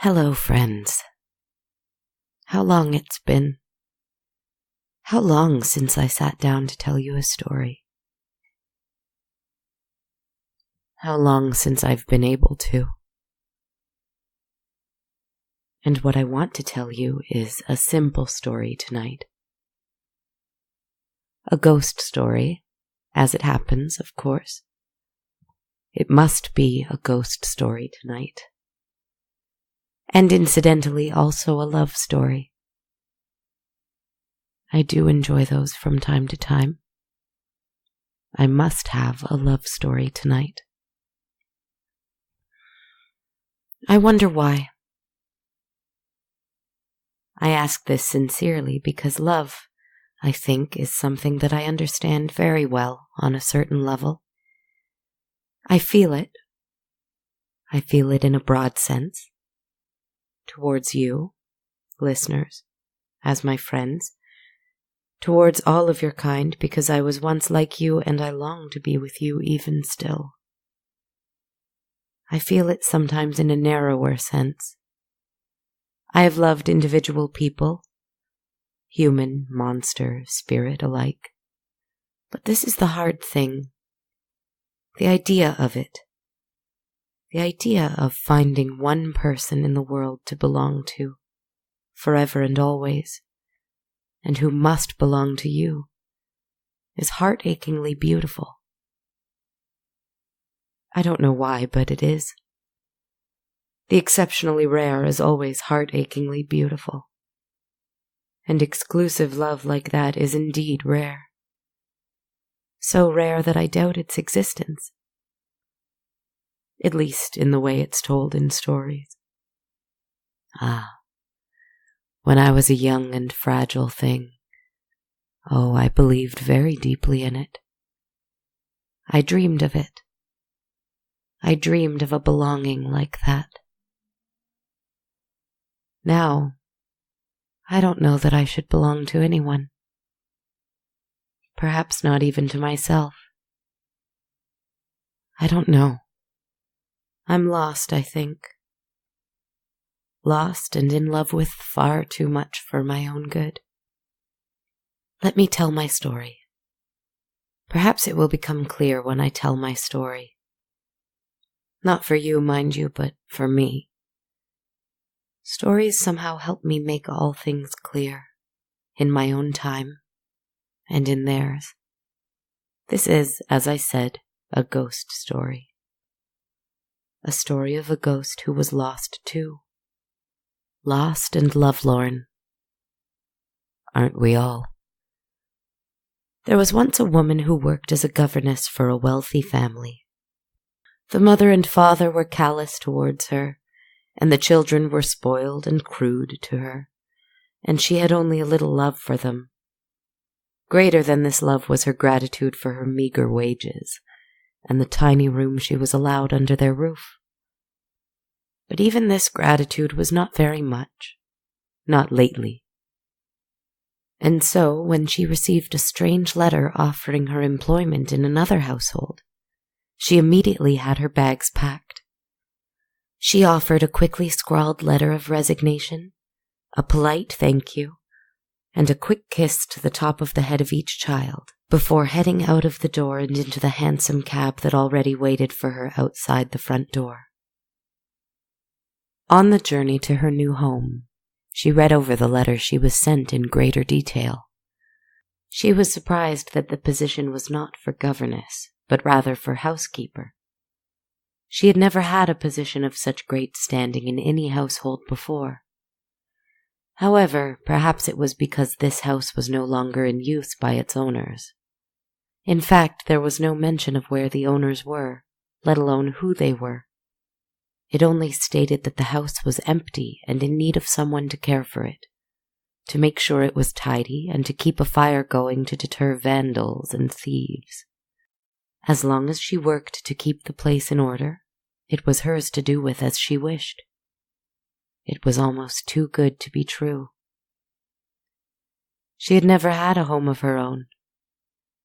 Hello, friends. How long it's been. How long since I sat down to tell you a story. How long since I've been able to. And what I want to tell you is a simple story tonight. A ghost story, as it happens, of course. It must be a ghost story tonight. And incidentally, also a love story. I do enjoy those from time to time. I must have a love story tonight. I wonder why. I ask this sincerely because love, I think, is something that I understand very well on a certain level. I feel it. I feel it in a broad sense. Towards you, listeners, as my friends, towards all of your kind, because I was once like you and I long to be with you even still. I feel it sometimes in a narrower sense. I have loved individual people, human, monster, spirit alike. But this is the hard thing. The idea of it. The idea of finding one person in the world to belong to, forever and always, and who must belong to you, is heart-achingly beautiful. I don't know why, but it is. The exceptionally rare is always heart-achingly beautiful. And exclusive love like that is indeed rare. So rare that I doubt its existence. At least in the way it's told in stories. When I was a young and fragile thing, I believed very deeply in it. I dreamed of it. I dreamed of a belonging like that. Now, I don't know that I should belong to anyone. Perhaps not even to myself. I don't know. I'm lost, I think. Lost and in love with far too much for my own good. Let me tell my story. Perhaps it will become clear when I tell my story. Not for you, mind you, but for me. Stories somehow help me make all things clear, in my own time, and in theirs. This is, as I said, a ghost story. A story of a ghost who was lost too. Lost and lovelorn. Aren't we all? There was once a woman who worked as a governess for a wealthy family. The mother and father were callous towards her, and the children were spoiled and crude to her, and she had only a little love for them. Greater than this love was her gratitude for her meager wages, and the tiny room she was allowed under their roof. But even this gratitude was not very much, not lately. And so, when she received a strange letter offering her employment in another household, she immediately had her bags packed. She offered a quickly scrawled letter of resignation, a polite thank you, and a quick kiss to the top of the head of each child, before heading out of the door and into the handsome cab that already waited for her outside the front door. On the journey to her new home, she read over the letter she was sent in greater detail. She was surprised that the position was not for governess, but rather for housekeeper. She had never had a position of such great standing in any household before. However, perhaps it was because this house was no longer in use by its owners. In fact, there was no mention of where the owners were, let alone who they were. It only stated that the house was empty and in need of someone to care for it, to make sure it was tidy and to keep a fire going to deter vandals and thieves. As long as she worked to keep the place in order, it was hers to do with as she wished. It was almost too good to be true. She had never had a home of her own.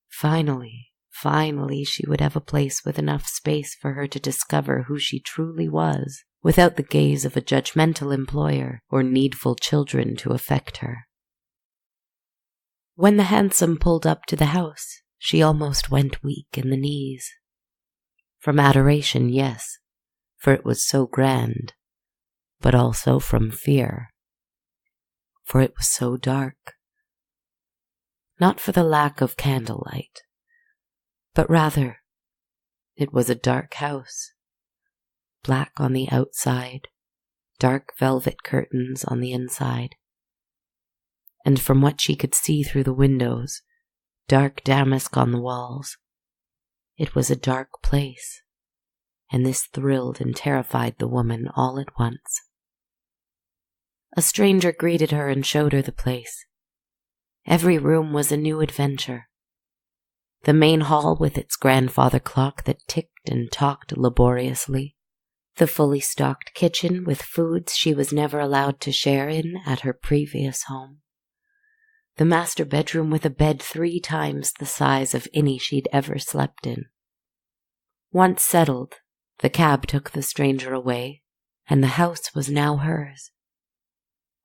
Finally, she would have a place with enough space for her to discover who she truly was without the gaze of a judgmental employer or needful children to affect her. When the hansom pulled up to the house, she almost went weak in the knees. From adoration, yes, for it was so grand, but also from fear, for it was so dark. Not for the lack of candlelight, but rather it was a dark house, black on the outside, dark velvet curtains on the inside, and from what she could see through the windows, dark damask on the walls. It was a dark place, and this thrilled and terrified the woman all at once. A stranger greeted her and showed her the place. Every room was a new adventure. The main hall with its grandfather clock that ticked and talked laboriously. The fully stocked kitchen with foods she was never allowed to share in at her previous home. The master bedroom with a bed 3 times the size of any she'd ever slept in. Once settled, the cab took the stranger away, and the house was now hers.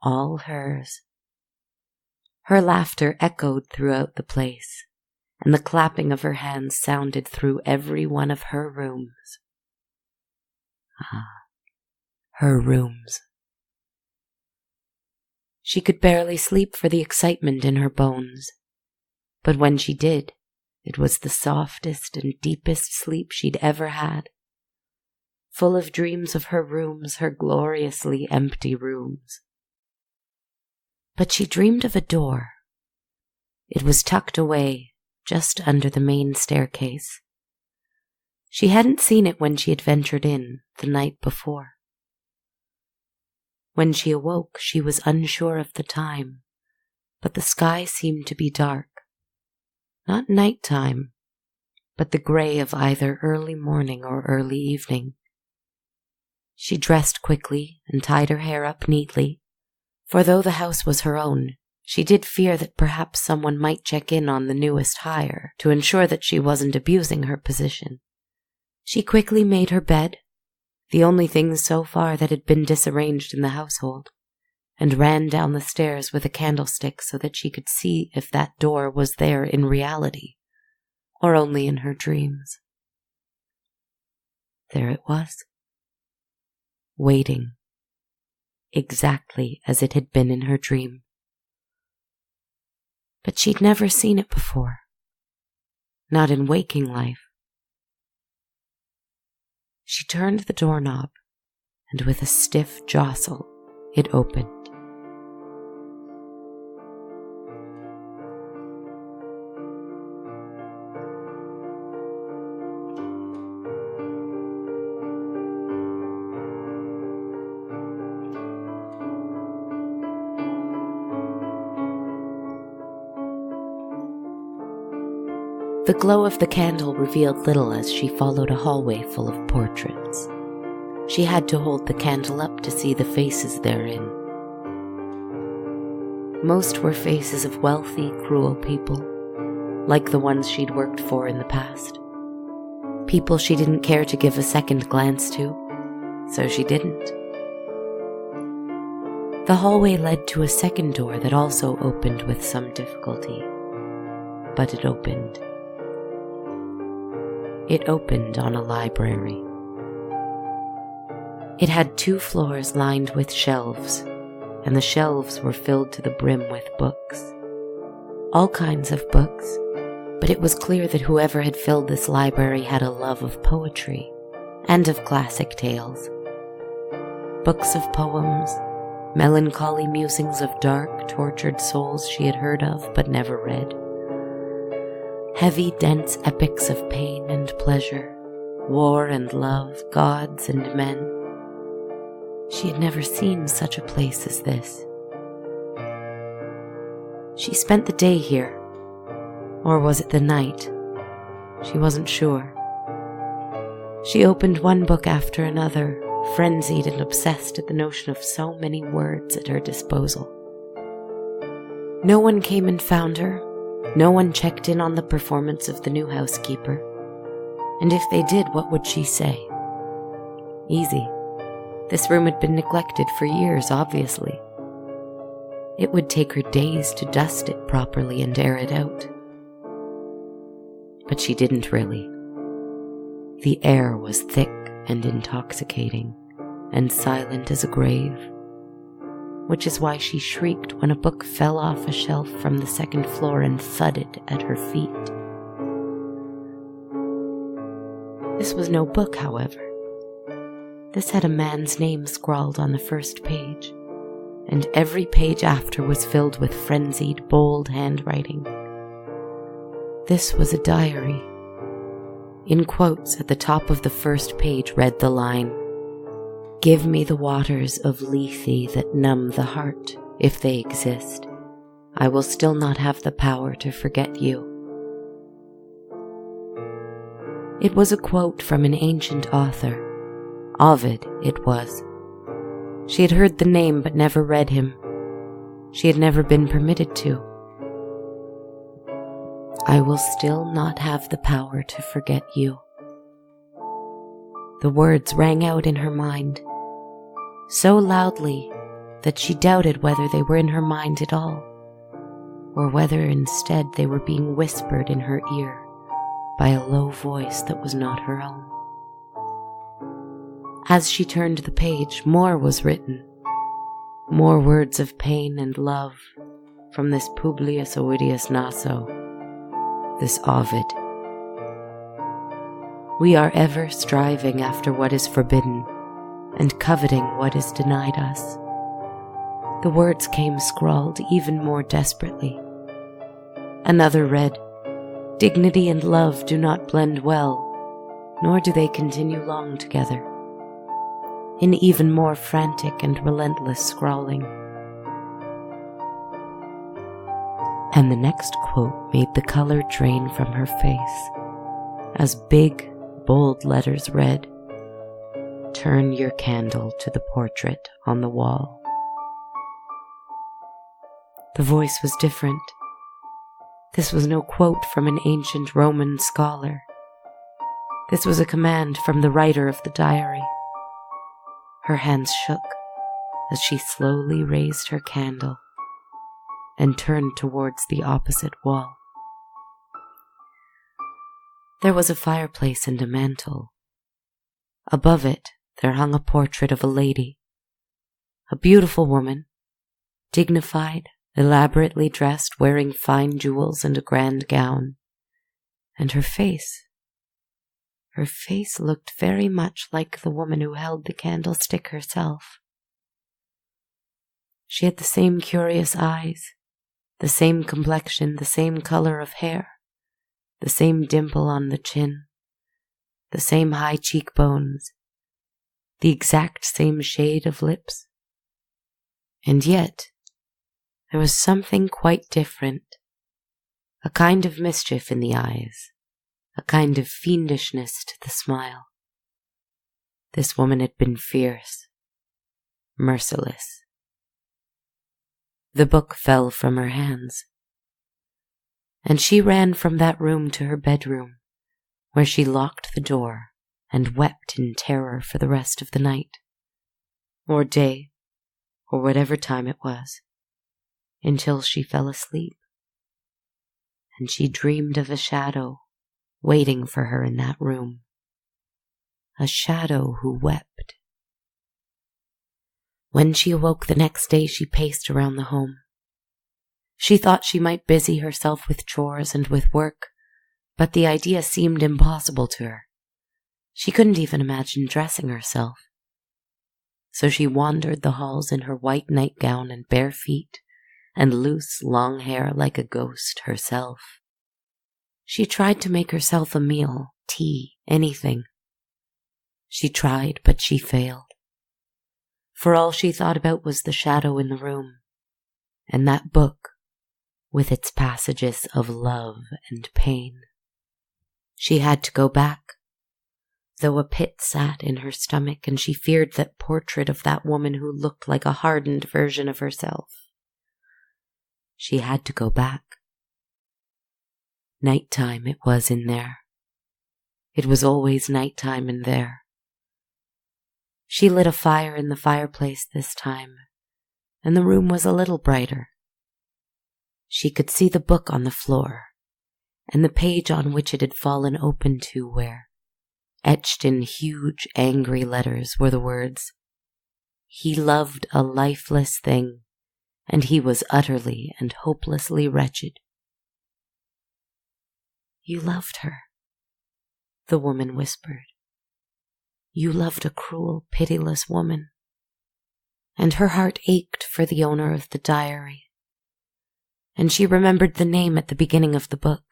All hers. Her laughter echoed throughout the place, and the clapping of her hands sounded through every one of her rooms. Ah, her rooms. She could barely sleep for the excitement in her bones, but when she did, it was the softest and deepest sleep she'd ever had, full of dreams of her rooms, her gloriously empty rooms. But she dreamed of a door. It was tucked away, just under the main staircase. She hadn't seen it when she had ventured in the night before. When she awoke, she was unsure of the time, but the sky seemed to be dark. Not nighttime, but the gray of either early morning or early evening. She dressed quickly and tied her hair up neatly, for though the house was her own, she did fear that perhaps someone might check in on the newest hire to ensure that she wasn't abusing her position. She quickly made her bed, the only thing so far that had been disarranged in the household, and ran down the stairs with a candlestick so that she could see if that door was there in reality, or only in her dreams. There it was, waiting, exactly as it had been in her dream. But she'd never seen it before, not in waking life. She turned the doorknob, and with a stiff jostle, it opened. The glow of the candle revealed little as she followed a hallway full of portraits. She had to hold the candle up to see the faces therein. Most were faces of wealthy, cruel people, like the ones she'd worked for in the past. People she didn't care to give a second glance to, so she didn't. The hallway led to a second door that also opened with some difficulty, but it opened. It opened on a library. It had 2 floors lined with shelves, and the shelves were filled to the brim with books. All kinds of books, but it was clear that whoever had filled this library had a love of poetry and of classic tales. Books of poems, melancholy musings of dark, tortured souls she had heard of but never read. Heavy, dense epics of pain and pleasure, war and love, gods and men. She had never seen such a place as this. She spent the day here, or was it the night? She wasn't sure. She opened one book after another, frenzied and obsessed at the notion of so many words at her disposal. No one came and found her. No one checked in on the performance of the new housekeeper. And if they did, what would she say? Easy. This room had been neglected for years, obviously. It would take her days to dust it properly and air it out. But she didn't really. The air was thick and intoxicating, and silent as a grave, which is why she shrieked when a book fell off a shelf from the second floor and thudded at her feet. This was no book, however. This had a man's name scrawled on the first page, and every page after was filled with frenzied, bold handwriting. This was a diary. In quotes at the top of the first page read the line, "Give me the waters of Lethe that numb the heart, if they exist. I will still not have the power to forget you." It was a quote from an ancient author. Ovid, it was. She had heard the name but never read him. She had never been permitted to. I will still not have the power to forget you. The words rang out in her mind, so loudly that she doubted whether they were in her mind at all, or whether instead they were being whispered in her ear by a low voice that was not her own. As she turned the page, more was written, more words of pain and love from this Publius Ovidius Naso, this Ovid. We are ever striving after what is forbidden and coveting what is denied us. The words came scrawled even more desperately. Another read, "Dignity and love do not blend well, nor do they continue long together," in even more frantic and relentless scrawling. And the next quote made the color drain from her face, as big, bold letters read, "Turn your candle to the portrait on the wall." The voice was different. This was no quote from an ancient Roman scholar. This was a command from the writer of the diary. Her hands shook as she slowly raised her candle and turned towards the opposite wall. There was a fireplace and a mantel. Above it, there hung a portrait of a lady, a beautiful woman, dignified, elaborately dressed, wearing fine jewels and a grand gown. And her face looked very much like the woman who held the candlestick herself. She had the same curious eyes, the same complexion, the same color of hair, the same dimple on the chin, the same high cheekbones, the exact same shade of lips. And yet, there was something quite different, a kind of mischief in the eyes, a kind of fiendishness to the smile. This woman had been fierce, merciless. The book fell from her hands, and she ran from that room to her bedroom, where she locked the door and wept in terror for the rest of the night, or day, or whatever time it was, until she fell asleep. And she dreamed of a shadow waiting for her in that room, a shadow who wept. When she awoke the next day, she paced around the home. She thought she might busy herself with chores and with work, but the idea seemed impossible to her. She couldn't even imagine dressing herself. So she wandered the halls in her white nightgown and bare feet, and loose, long hair like a ghost herself. She tried to make herself a meal, tea, anything. She tried, but she failed. For all she thought about was the shadow in the room, and that book with its passages of love and pain. She had to go back, though a pit sat in her stomach, and she feared that portrait of that woman who looked like a hardened version of herself. She had to go back. Nighttime it was in there. It was always nighttime in there. She lit a fire in the fireplace this time, and the room was a little brighter. She could see the book on the floor, and the page on which it had fallen open to where, etched in huge, angry letters, were the words, "He loved a lifeless thing, and he was utterly and hopelessly wretched." "You loved her," the woman whispered. "You loved a cruel, pitiless woman." And her heart ached for the owner of the diary. And she remembered the name at the beginning of the book.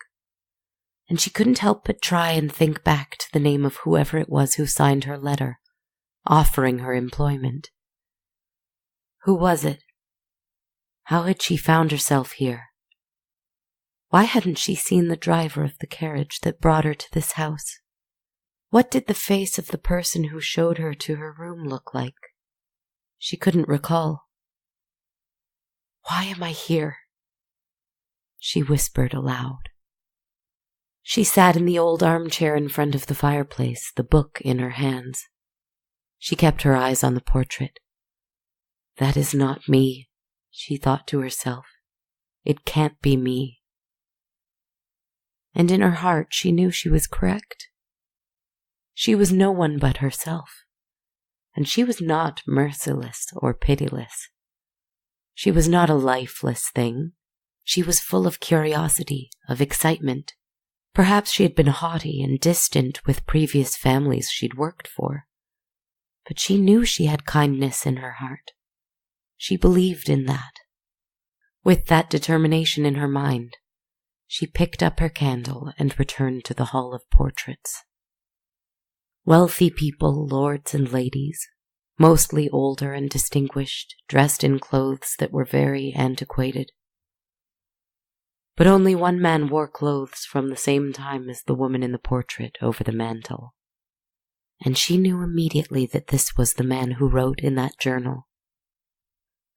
And she couldn't help but try and think back to the name of whoever it was who signed her letter, offering her employment. Who was it? How had she found herself here? Why hadn't she seen the driver of the carriage that brought her to this house? What did the face of the person who showed her to her room look like? She couldn't recall. "Why am I here?" she whispered aloud. She sat in the old armchair in front of the fireplace, the book in her hands. She kept her eyes on the portrait. "That is not me," she thought to herself. "It can't be me." And in her heart she knew she was correct. She was no one but herself, and she was not merciless or pitiless. She was not a lifeless thing. She was full of curiosity, of excitement. Perhaps she had been haughty and distant with previous families she'd worked for, but she knew she had kindness in her heart. She believed in that. With that determination in her mind, she picked up her candle and returned to the Hall of Portraits. Wealthy people, lords and ladies, mostly older and distinguished, dressed in clothes that were very antiquated. But only one man wore clothes from the same time as the woman in the portrait over the mantel. And she knew immediately that this was the man who wrote in that journal.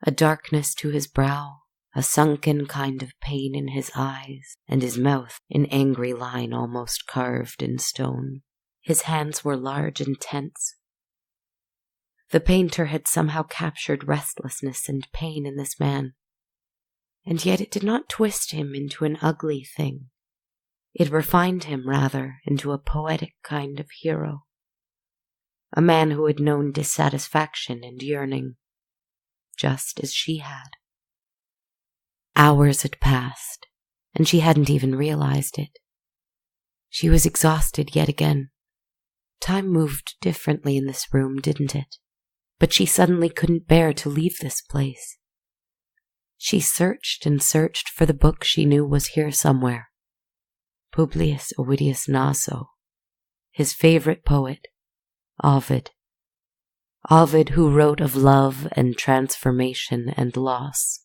A darkness to his brow, a sunken kind of pain in his eyes, and his mouth an angry line almost carved in stone. His hands were large and tense. The painter had somehow captured restlessness and pain in this man. And yet it did not twist him into an ugly thing. It refined him, rather, into a poetic kind of hero. A man who had known dissatisfaction and yearning, just as she had. Hours had passed, and she hadn't even realized it. She was exhausted yet again. Time moved differently in this room, didn't it? But she suddenly couldn't bear to leave this place. She searched and searched for the book she knew was here somewhere. Publius Ovidius Naso, his favorite poet, Ovid. Ovid, who wrote of love and transformation and loss.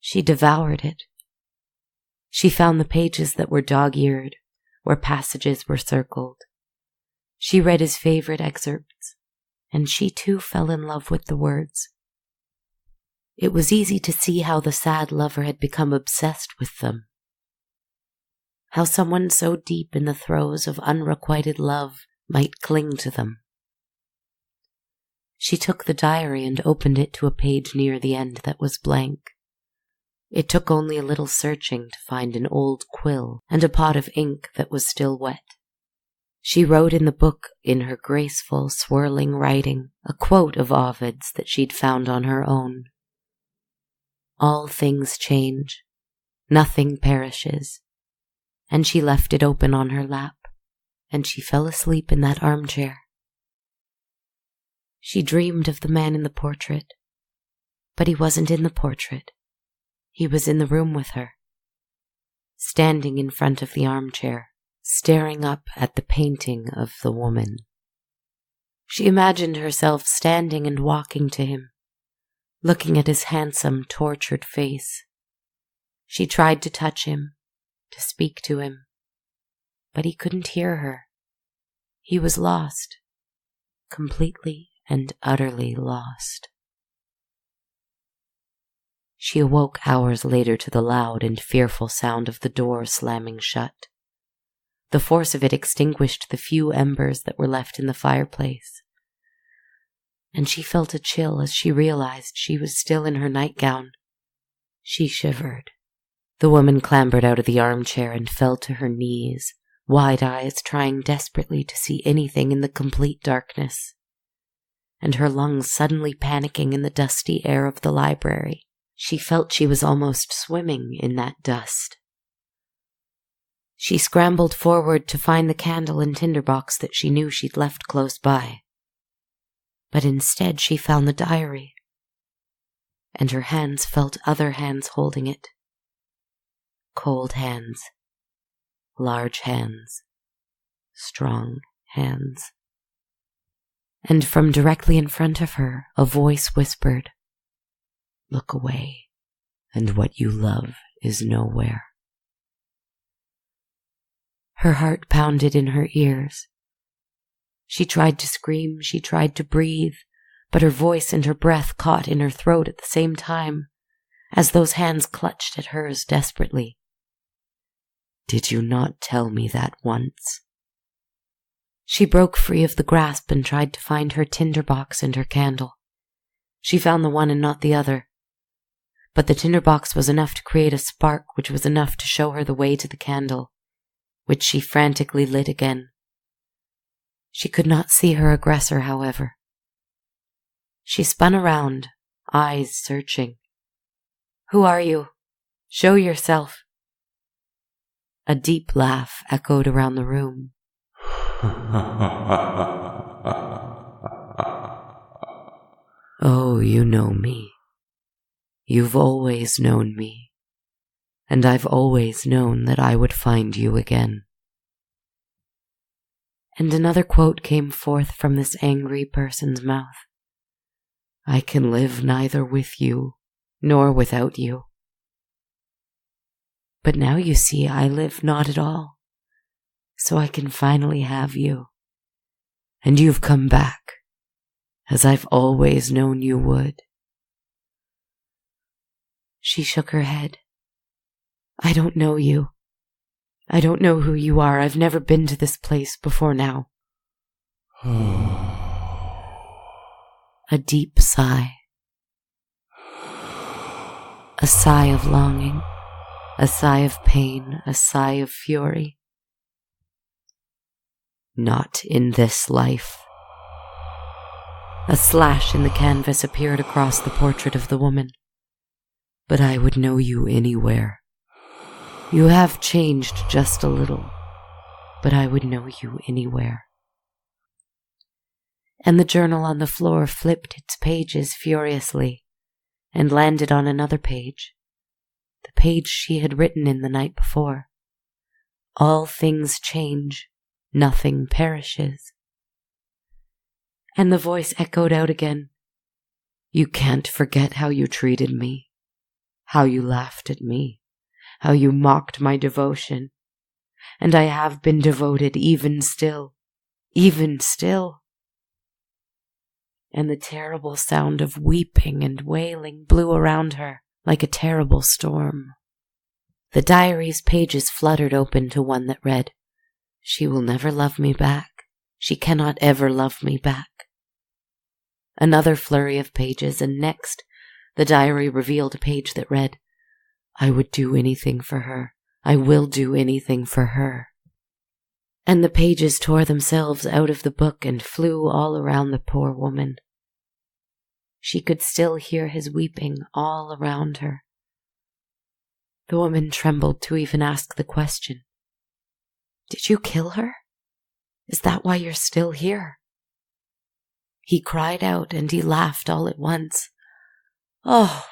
She devoured it. She found the pages that were dog-eared, where passages were circled. She read his favorite excerpts, and she too fell in love with the words. It was easy to see how the sad lover had become obsessed with them. How someone so deep in the throes of unrequited love might cling to them. She took the diary and opened it to a page near the end that was blank. It took only a little searching to find an old quill and a pot of ink that was still wet. She wrote in the book, in her graceful, swirling writing, a quote of Ovid's that she'd found on her own. All things change, nothing perishes. And she left it open on her lap, and she fell asleep in that armchair. She dreamed of the man in the portrait, but he wasn't in the portrait. He was in the room with her, standing in front of the armchair, staring up at the painting of the woman. She imagined herself standing and walking to him, looking at his handsome, tortured face. She tried to touch him, to speak to him, but he couldn't hear her. He was lost, completely and utterly lost. She awoke hours later to the loud and fearful sound of the door slamming shut. The force of it extinguished the few embers that were left in the fireplace. and she felt a chill as she realized she was still in her nightgown. She shivered. The woman clambered out of the armchair and fell to her knees, wide eyes trying desperately to see anything in the complete darkness, and her lungs suddenly panicking in the dusty air of the library. She felt she was almost swimming in that dust. She scrambled forward to find the candle and tinderbox that she knew she'd left close by. But instead she found the diary, and her hands felt other hands holding it. Cold hands, large hands, strong hands. And from directly in front of her, a voice whispered, "Look away, and what you love is nowhere." Her heart pounded in her ears. She tried to scream, she tried to breathe, but her voice and her breath caught in her throat at the same time, as those hands clutched at hers desperately. "Did you not tell me that once?" She broke free of the grasp and tried to find her tinderbox and her candle. She found the one and not the other. But the tinderbox was enough to create a spark, which was enough to show her the way to the candle, which she frantically lit again. She could not see her aggressor, however. She spun around, eyes searching. "Who are you? Show yourself." A deep laugh echoed around the room. "Oh, you know me. You've always known me, and I've always known that I would find you again." And another quote came forth from this angry person's mouth. "I can live neither with you nor without you. But now you see I live not at all, so I can finally have you. And you've come back, as I've always known you would." She shook her head. "I don't know you. I don't know who you are. I've never been to this place before now." A deep sigh. A sigh of longing. A sigh of pain. A sigh of fury. "Not in this life." A slash in the canvas appeared across the portrait of the woman. "But I would know you anywhere. You have changed just a little, but I would know you anywhere." And the journal on the floor flipped its pages furiously and landed on another page, the page she had written in the night before. "All things change, nothing perishes." And the voice echoed out again. "You can't forget how you treated me, how you laughed at me, how you mocked my devotion. And I have been devoted even still, even still." And the terrible sound of weeping and wailing blew around her like a terrible storm. The diary's pages fluttered open to one that read, "She will never love me back. She cannot ever love me back." Another flurry of pages, and next, the diary revealed a page that read, "I would do anything for her. I will do anything for her." And the pages tore themselves out of the book and flew all around the poor woman. She could still hear his weeping all around her. The woman trembled to even ask the question. "Did you kill her? Is that why you're still here?" He cried out and he laughed all at once. "Oh,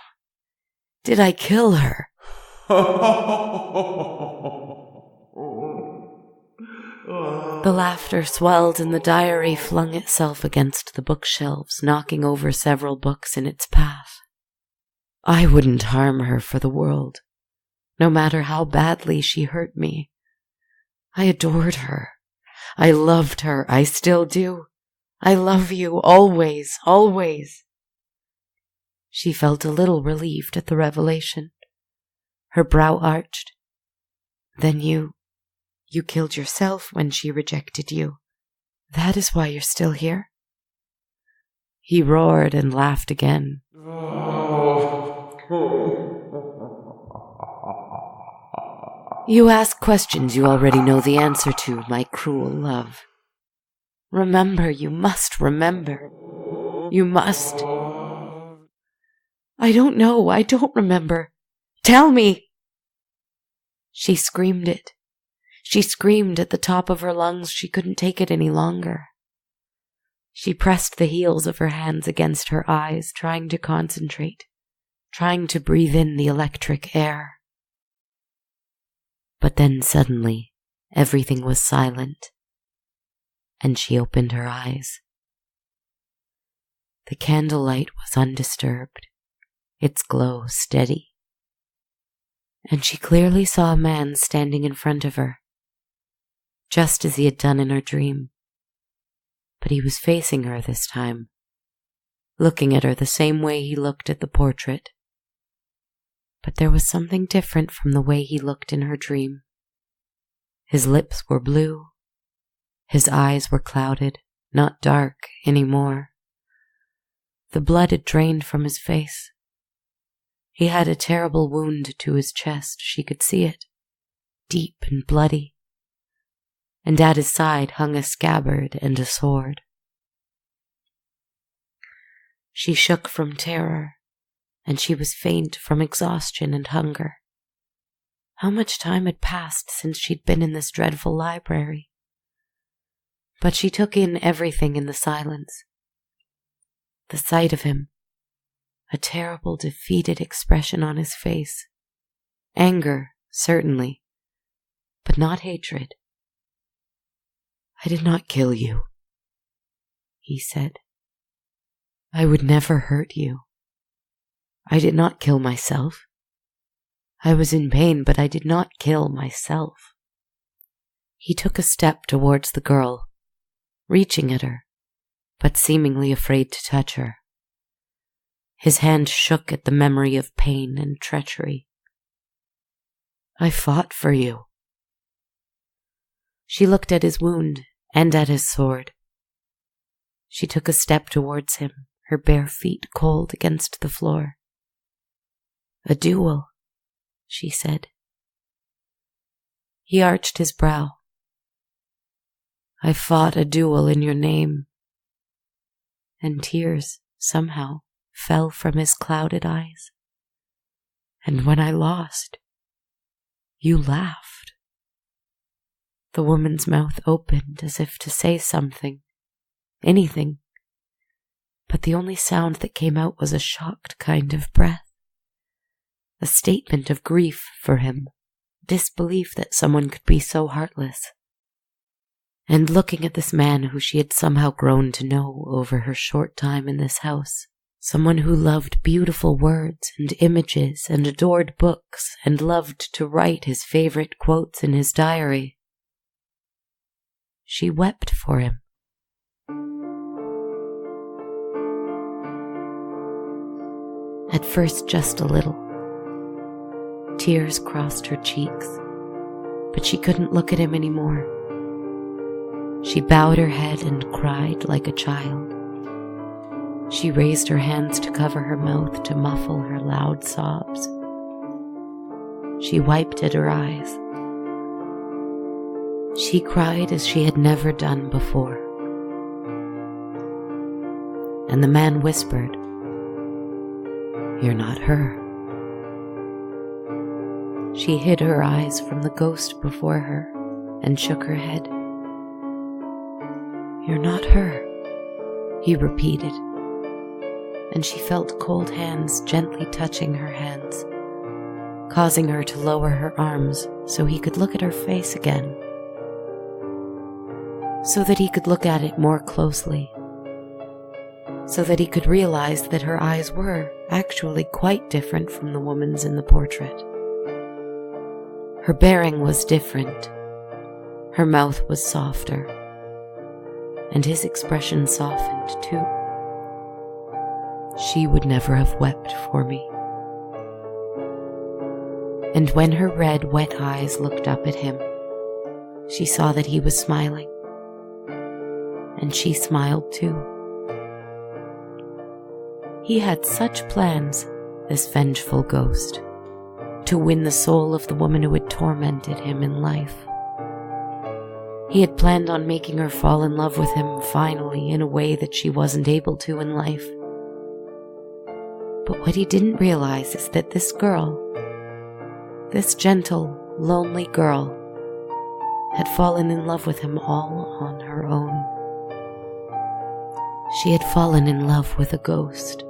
did I kill her?" The laughter swelled and the diary flung itself against the bookshelves, knocking over several books in its path. "I wouldn't harm her for the world, no matter how badly she hurt me. I adored her. I loved her. I still do. I love you always, always." She felt a little relieved at the revelation. Her brow arched. "Then you killed yourself when she rejected you. That is why you're still here?" He roared and laughed again. You ask questions you already know the answer to, my cruel love. Remember, you must remember. You must. I don't know, I don't remember. Tell me! She screamed it. She screamed at the top of her lungs. She couldn't take it any longer. She pressed the heels of her hands against her eyes, trying to concentrate, trying to breathe in the electric air. But then suddenly, everything was silent, and she opened her eyes. The candlelight was undisturbed, its glow steady, and she clearly saw a man standing in front of her, just as he had done in her dream. But he was facing her this time, looking at her the same way he looked at the portrait. But there was something different from the way he looked in her dream. His lips were blue. His eyes were clouded, not dark anymore. The blood had drained from his face. He had a terrible wound to his chest. She could see it, deep and bloody. And at his side hung a scabbard and a sword. She shook from terror, and she was faint from exhaustion and hunger. How much time had passed since she'd been in this dreadful library? But she took in everything in the silence. The sight of him, a terrible, defeated expression on his face. Anger, certainly, but not hatred. I did not kill you, he said. I would never hurt you. I did not kill myself. I was in pain, but I did not kill myself. He took a step towards the girl, reaching at her, but seemingly afraid to touch her. His hand shook at the memory of pain and treachery. I fought for you. She looked at his wound and at his sword. She took a step towards him, her bare feet cold against the floor. A duel, she said. He arched his brow. I fought a duel in your name. And tears, somehow, fell from his clouded eyes. And when I lost, you laughed. The woman's mouth opened as if to say something, anything, but the only sound that came out was a shocked kind of breath, a statement of grief for him, disbelief that someone could be so heartless. And looking at this man who she had somehow grown to know over her short time in this house, someone who loved beautiful words and images and adored books and loved to write his favorite quotes in his diary, she wept for him. At first just a little. Tears crossed her cheeks, but she couldn't look at him anymore. She bowed her head and cried like a child. She raised her hands to cover her mouth to muffle her loud sobs. She wiped at her eyes. She cried as she had never done before. And the man whispered, "You're not her." She hid her eyes from the ghost before her and shook her head. "You're not her," he repeated, and she felt cold hands gently touching her hands, causing her to lower her arms so he could look at her face again, so that he could look at it more closely, so that he could realize that her eyes were actually quite different from the woman's in the portrait. Her bearing was different. Her mouth was softer, and his expression softened too. She would never have wept for me. And when her red, wet eyes looked up at him, she saw that he was smiling, and she smiled too. He had such plans, this vengeful ghost, to win the soul of the woman who had tormented him in life. He had planned on making her fall in love with him finally in a way that she wasn't able to in life. But what he didn't realize is that this girl, this gentle, lonely girl, had fallen in love with him all on her own. She had fallen in love with a ghost.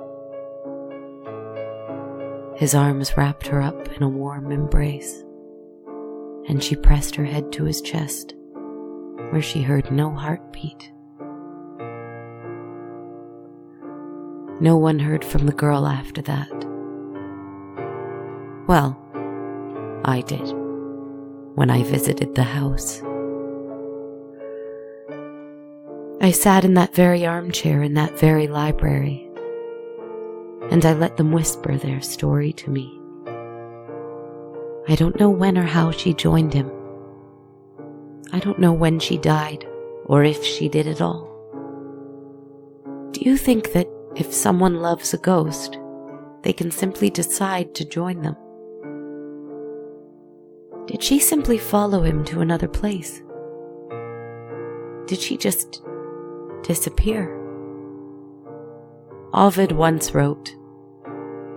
His arms wrapped her up in a warm embrace, and she pressed her head to his chest, where she heard no heartbeat. No one heard from the girl after that. Well, I did, when I visited the house. I sat in that very armchair in that very library, and I let them whisper their story to me. I don't know when or how she joined him. I don't know when she died, or if she did at all. Do you think that if someone loves a ghost, they can simply decide to join them? Did she simply follow him to another place? Did she just disappear? Ovid once wrote,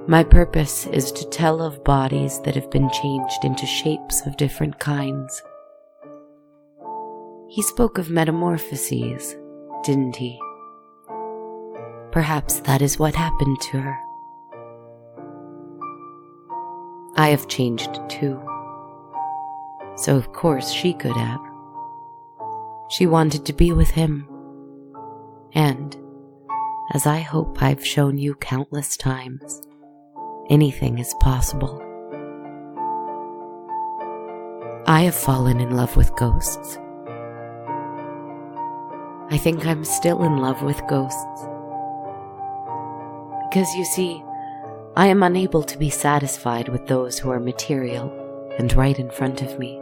"My purpose is to tell of bodies that have been changed into shapes of different kinds." He spoke of metamorphoses, didn't he? Perhaps that is what happened to her. I have changed too, so of course she could have. She wanted to be with him, and, as I hope I've shown you countless times, anything is possible. I have fallen in love with ghosts. I think I'm still in love with ghosts. Because you see, I am unable to be satisfied with those who are material and right in front of me.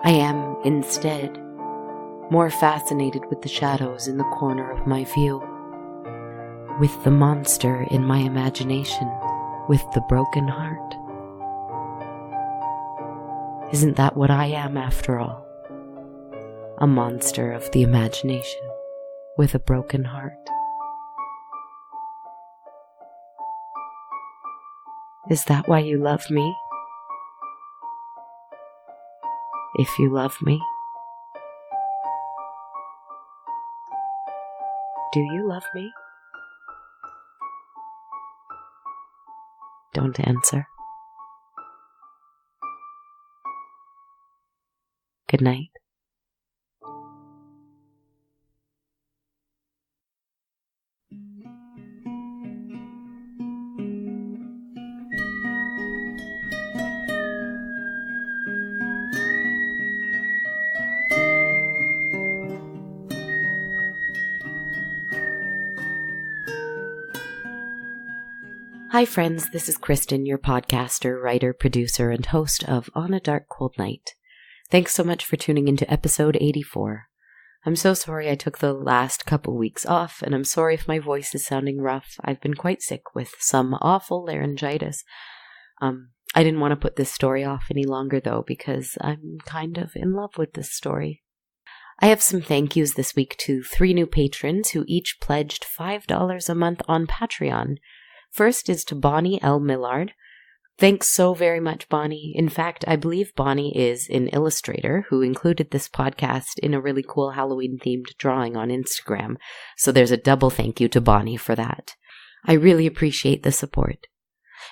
I am, instead, more fascinated with the shadows in the corner of my view, with the monster in my imagination, with the broken heart. Isn't that what I am after all? A monster of the imagination, with a broken heart. Is that why you love me? If you love me, do you love me? Don't answer. Good night. Hi friends, this is Kristen, your podcaster, writer, producer, and host of On a Dark Cold Night. Thanks so much for tuning into episode 84. I'm so sorry I took the last couple weeks off, and I'm sorry if my voice is sounding rough. I've been quite sick with some awful laryngitis. I didn't want to put this story off any longer though, because I'm kind of in love with this story. I have some thank yous this week to 3 new patrons who each pledged $5 a month on Patreon. First is to Bonnie L. Millard. Thanks so very much, Bonnie. In fact, I believe Bonnie is an illustrator who included this podcast in a really cool Halloween-themed drawing on Instagram. So there's a double thank you to Bonnie for that. I really appreciate the support.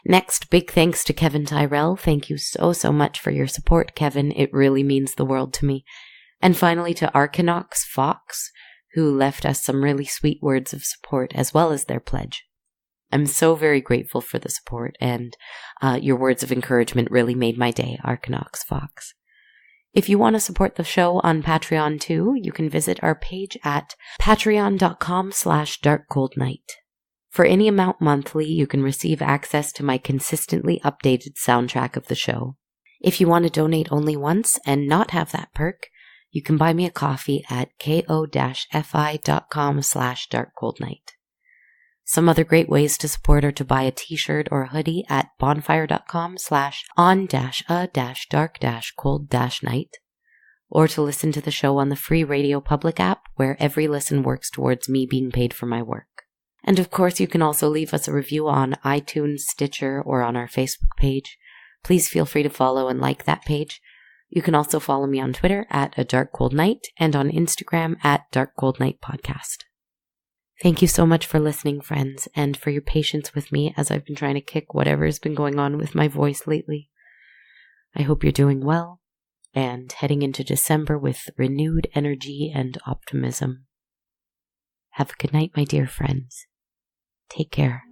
Next, big thanks to Kevin Tyrell. Thank you so much for your support, Kevin. It really means the world to me. And finally to Arkanox Fox, who left us some really sweet words of support as well as their pledge. I'm so very grateful for the support, and your words of encouragement really made my day, Arkanox Fox. If you want to support the show on Patreon too, you can visit our page at patreon.com/darkcoldnight. For any amount monthly, you can receive access to my consistently updated soundtrack of the show. If you want to donate only once and not have that perk, you can buy me a coffee at ko-fi.com/darkcoldnight. Some other great ways to support are to buy a t-shirt or a hoodie at bonfire.com/on-a-dark-cold-night, or to listen to the show on the free Radio Public app, where every listen works towards me being paid for my work. And of course, you can also leave us a review on iTunes, Stitcher, or on our Facebook page. Please feel free to follow and like that page. You can also follow me on Twitter at A Dark Cold Night and on Instagram at Dark Cold Night Podcast. Thank you so much for listening, friends, and for your patience with me as I've been trying to kick whatever's been going on with my voice lately. I hope you're doing well and heading into December with renewed energy and optimism. Have a good night, my dear friends. Take care.